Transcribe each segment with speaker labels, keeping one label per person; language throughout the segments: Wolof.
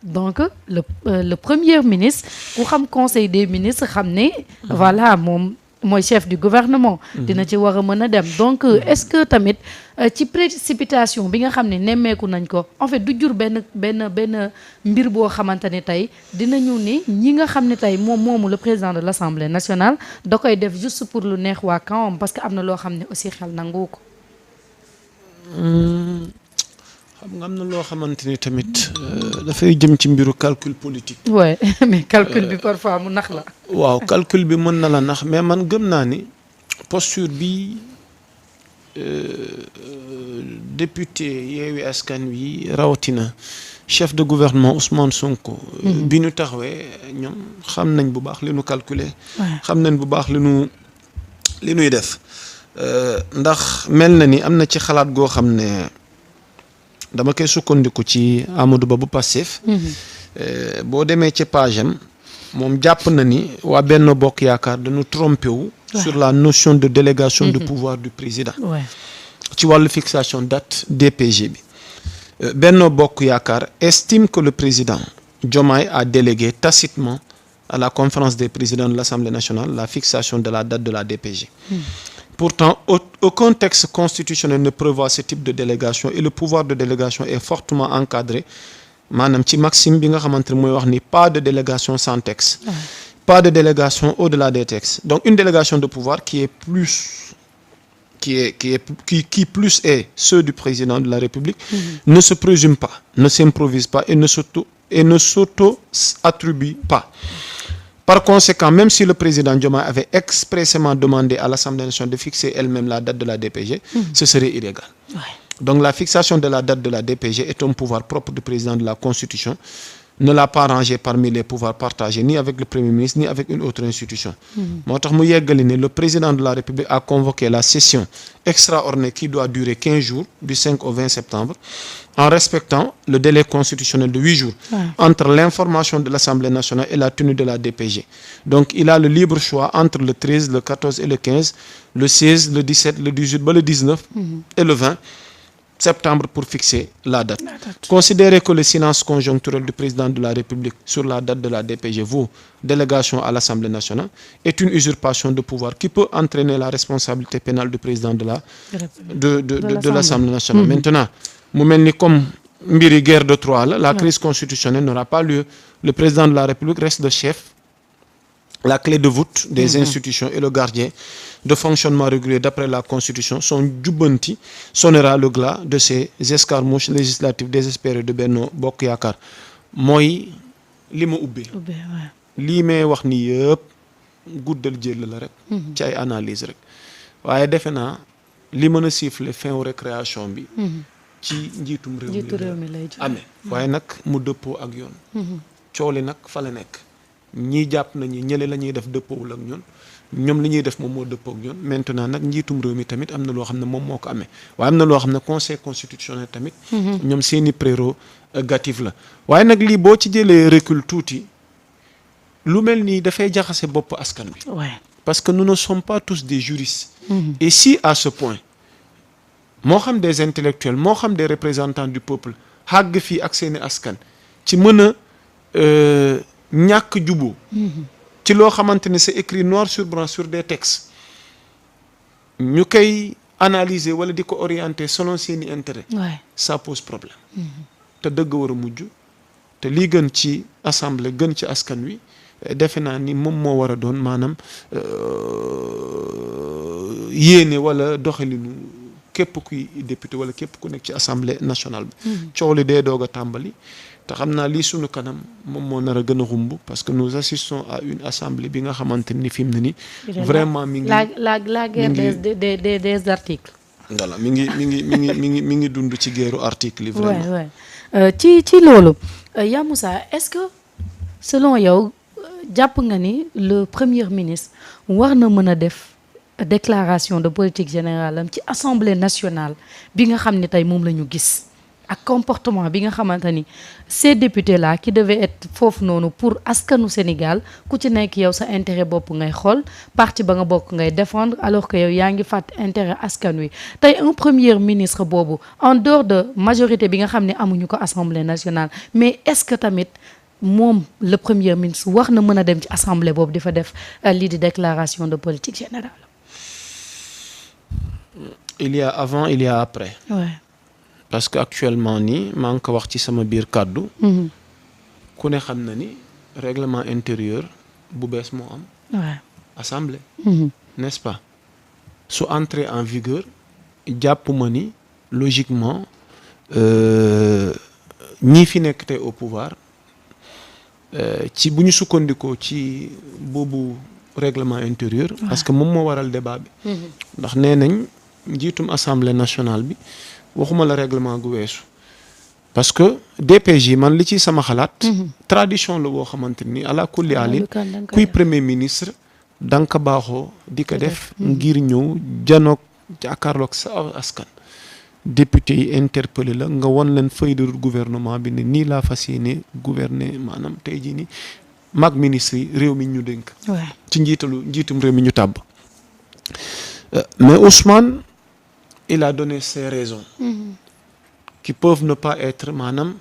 Speaker 1: donc le premier ministre ku xam conseil des ministres xam ne voilà moom mooy chef du gouvernement dina ci war a mën a dem donc est-ce que tamit ci précipitation bi nga xam ne nemmeeku nañ ko en fait du jur benn mbir boo xamante ne tey dinañu ni ñi nga xam ne tey moomu le président de l'Assemblée nationale da koy def juste pour lu neex waa kawam parce que am na loo xam ne aussi xel nangu ko.
Speaker 2: xam nga am na loo xamante ni tamit dafay jëm ci mbiru calcul politique.
Speaker 1: ouais mais calcul bi parfois mu nax la.
Speaker 2: waaw calcul bi mën na la nax mais man gëm naa ni posture bi député Yewwi Askan Wi rawatina chef de gouvernement Ousmane Sonko. bi ñu taxawee ñoom xam nañ bu baax li ñu calculer. xam nañ bu baax li ñuy def ndax mel na ni am na ci xalaat goo xam ne. dama koy sukkandiku ci Amadou Ba bu Pastef boo demee ci page am moom jàpp na ni waa Benno Bokk Yaakaar dañu trompé wu sur la notion de délégation de pouvoir du président ci wàllu fixation date DPG bi Benno Bokk Yaakaar estime que le président Diomaye a délégué tacitement à la conférence des présidents de l'Assemblée nationale la fixation de la date de la DPG. Pourtant, aucun texte constitutionnel ne prévoit ce type de délégation et le pouvoir de délégation est fortement encadré maanaam ci maxime bi nga xamante ne mooy wax ni pas de délégation sans texte. Pas de délégation au-delà des textes. Donc une délégation de pouvoir qui plus est ceux du président de la République ne se présume pas, ne s'improvise pas et ne s'auto-attribue pas. Par conséquent, même si le président Diomaye avait expressément demandé à l'Assemblée nationale de fixer elle-même la date de la DPG, ce serait illégal. Donc la fixation de la date de la DPG est un pouvoir propre du président de la Constitution, ne l'a pas rangé parmi les pouvoirs partagés ni avec le Premier ministre ni avec une autre institution. moo tax mu yeggali ne le président de la République a convoqué la session extraordinaire qui doit durer 15 jours du 5 au 20 septembre en respectant le délai constitutionnel de 8 jours entre l'information de l'Assemblée nationale et la tenue de la DPG. Donc il a le libre choix entre le 13, le 14 et le 15, le 16, le 17, le 18 ba le 19 et le 20 septembre pour fixer la date. Considérer que le silence conjoncturel du président de la République sur la date de la DPG vaut délégation à l'Assemblée nationale est une usurpation de pouvoir qui peut entraîner la responsabilité pénale du président de l'Assemblée nationale. Maintenant, mu mel ni comme mbiri guerre de Troie la crise constitutionnelle n'aura pas lieu. Le président de la République reste le chef, la clé de voûte des institutions et le gardien de fonctionnement régulier d'après la Constitution. Son jubbanti sonnera le glas de ces escarmouches législatives désespérées de Benno Bokk Yaakaar mooy li ma ubbee lii may wax ni yëpp guddal jël la rek ci ay analyse rek waaye defe naa li mën a siffler fin wu récréation bi ci njiitum réew mi lay amee waaye nag mu dëppoo ak yoon coow li nag fa la nekk ñii jàpp nañu ñële la ñuy def dëppoowul ak ñoom li ñuy def moom moo dëppoo ak ñoom maintenant nag njiitum réew mi tamit am na loo xam ne moom moo ko amee waaye am na loo xam ne conseil constitutionnel tamit ñoom seeni prérogative la waaye nag lii boo ci jëlee recul tuuti lu mel nii dafay jaxase bopp askan wi parce que nous ne sommes pas tous des juristes et si à ce point moo xam des intellectuels moo xam des représentants du peuple xàgg fii ak seeni askan ci mën a ñàkk juboo ci loo xamante ne c'est écrit noir sur blanc sur des textes ñu koy analyser wala di ko orienter selon seeni intérêt ça pose problème te dëgg war a mujj te lii gën ci assemblée gën ci askan wi defe naa ni moom moo war a doon maanaam yéene wala doxalinu képp kuy député wala képp ku nekk ci assemblée nationale bi coow li dee doog a tàmbali te xam naa lii sunu kanam moom moo nar a gën a xumb parce que nous assistons à une assemblée bi nga xamante ni fi mu ne ni vraiment mi ngi
Speaker 1: la guerre des articles.
Speaker 2: voilà mi ngi dund ci guerru article yi vraiment
Speaker 1: ci loolu Ya Moussa est-ce que selon yow jàpp nga ni le premier ministre war na mën a def déclaration de politique générale am ci assemblée nationale bi nga xam ne tey moom la ñu gis ak comportement bi nga xamante ni ces députés là qui devaient être foofu noonu pour askanu Sénégal ku ci nekk yow sa intérêt bopp ngay xool parti ba nga bokk ngay défendre alors que yow yaa ngi fàtte intérêt askan wi tey un premier ministre boobu en dehors de majorité bi nga xam ne amuñu ko assemblée nationale mais est-ce que tamit moom le premier ministre war na mën a dem ci assemblée boobu di fa def lii di déclaration de politique générale.
Speaker 2: Il y a avant, il y a après.
Speaker 1: Ouais.
Speaker 2: Parce que actuellement nii maa ngi ko wax ci sama biir kàddu. ku ne xam na ni règlement intérieur bu bees moo am.
Speaker 1: Ouais.
Speaker 2: Assemblée. N'est-ce pas su entrer en vigueur jàpp ma ni logiquement ñii fi nekk tey au pouvoir ci bu ñu sukkandikoo ci boobu règlement intérieur. Parce que moom moo waral débat bi. ndax nee nañ njiitum assemblée nationale bi waxuma la règlement gu weesu. parce que DPG man li ci sama xalaat. tradition la boo xamante ni ala kulli alin kuy premier ministre da nga ko baaxoo di ko def ngir ñëw janoog jàkkaarloog sa askan. député yi interpellé la nga won leen feuille de route gouvernement bi ne nii laa fas yéene gouverner maanaam tey jii nii mag ministre yi réew mi ñu dénk. ci njiitum réew mi ñu tàbb. mais Ousmane il a donné ses raisons. qui peuvent ne pas être maanaam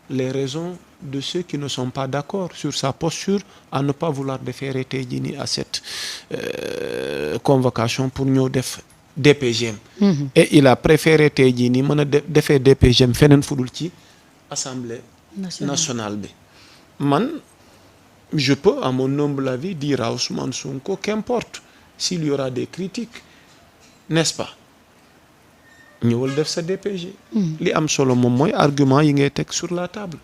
Speaker 2: les raisons de ceux qui ne sont pas d'accord sur sa posture à ne pas vouloir déférer tey jii nii à cette convocation pour ñëw def DPGM. et il a préféré tey jii nii mën a defee DPGM feneen fudul ci assemblée nationale bi. man je peux à mon humble avis dire à Ousmane Sonko qu'importe s'il y aura des critiques n'est-ce pas ñëwal def sa DPG. li am solo moom mooy argument yi ngay teg sur la table.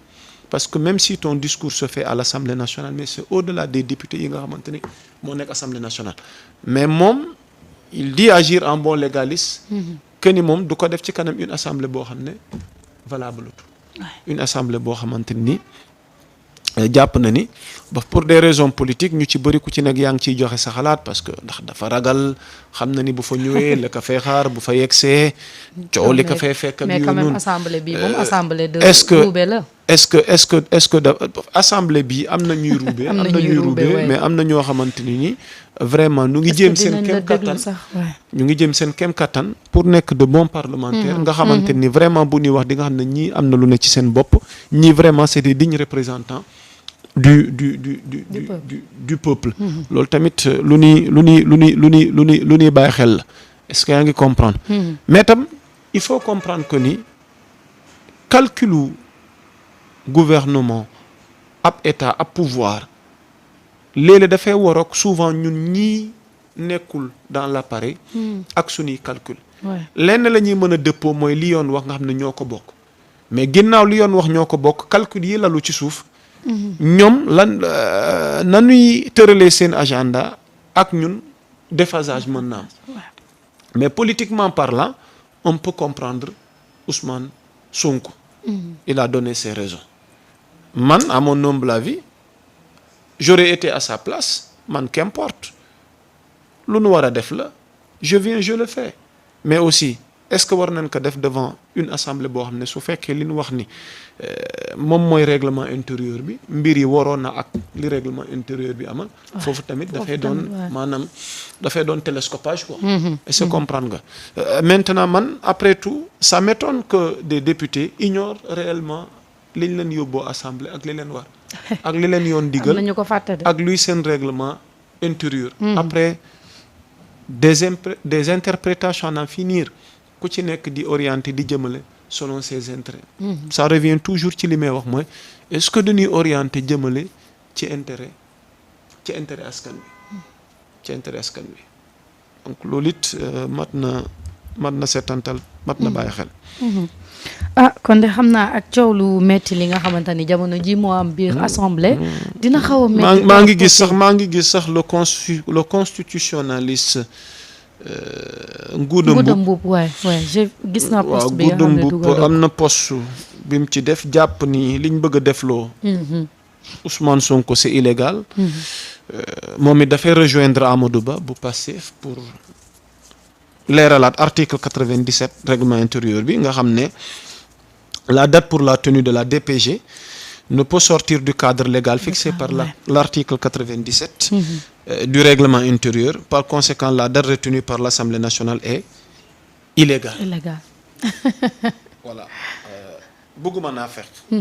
Speaker 2: parce que même si ton discours se fait à l'Assemblée nationale mais c'est au-delà des députés yi nga xamante ni moo nekk Assemblée nationale. mais moom il dit agir en bon légaliste. que ni moom du ko def ci kanam une assemblée boo xam ne valable une assemblée boo xamante ni jàpp na ni ba pour des raisons politiques ñu ci bëri ku ci nekk yaa ngi ciy joxe sa xalaat parce que ndax dafa ragal xam na ni bu fa ñëwee la ko fay xaar bu fa yegsee coow li ko fay fekk ak
Speaker 1: mais quand même assemblée bi moom assemblée de roube la.
Speaker 2: est-ce que assemblée bi am na ñuy roube am na ñuy roube mais am na ñoo xamante ni vraiment ñu ngi jéem seen kem kattan ñu ngi jéem seen kem kattan pour nekk de bons parlementaires nga xamante ni vraiment bu ñuy wax di nga xam ne ñii am na lu ne ci seen bopp ñii vraiment c'est des dignes représentants du peuple. loolu tamit lu ñuy bàyyi xel la est-ce que yaa ngi comprendre. mais tam il faut comprendre que ni calculu gouvernement ab état ab pouvoir léeg-léeg dafay waroog souvent ñun ñii nekkul dans l'appareil. ak suñuy calcul. lenn la ñuy mën a dëppoo mooy li yoon wax nga xam ne ñoo ko bokk mais ginnaaw li yoon wax ñoo ko bokk calcul yi lalu ci suuf. ñoom lan nanuy tëralee seen agenda ak ñun déphasage mën naa am mais politiquement parlant on peut comprendre Ousmane Sonko. il a donné ses raisons. man à mon humble avis j'aurais été à sa place man qu'importe lu nu war a def la je viens je le fais mais aussi est-ce que war nañ ko def devant une assemblée boo xam ne su fekkee li ñu wax ni moom mooy règlement intérieur bi mbir yi waroon na ak li règlement intérieur bi amal. foofu tamit dafay doon maanaam dafay doon télescopage quoi. est-ce que comprendre nga. maintenant man après tout ça m'étonne que des députés ignorent réellement li ñu leen yóbboo assemblée ak li leen war. ak li leen yoon digal ak luy seen règlement intérieur. après des interprétations à n'en finir. ku ci nekk di orienter di jëmale selon ses intérêts. ça revient toujours ci li may wax mooy est-ce que dañuy orienter jëmale ci intérêt askan wi donc loolu it mat na seetantal mat na bàyyi xel.
Speaker 1: kon de xam naa ak coow lu metti li nga xamante ni jamono ji moo am biir assemblée. dina xaw a metti
Speaker 2: maa ngi gis sax le constitutionnaliste. Ngouda Mboup
Speaker 1: waay gis naa post bi nga xam ne
Speaker 2: dugal am na post bi mu ci def jàpp ni liñ bëgg a defloo. Ousmane Sonko c'est illégal. moom it dafay rejoindre Amadou Ba bu Pastef pour leeralaat article 97 règlement intérieur bi nga xam ne la date pour la tenue de la DPG ne peut sortir du cadre légal fixé par l'article 97 du règlement intérieur. Par conséquent, la date retenue par l'Assemblée nationale est illégale.
Speaker 1: Illégal.
Speaker 2: Voilà. Bëgguma naa fekk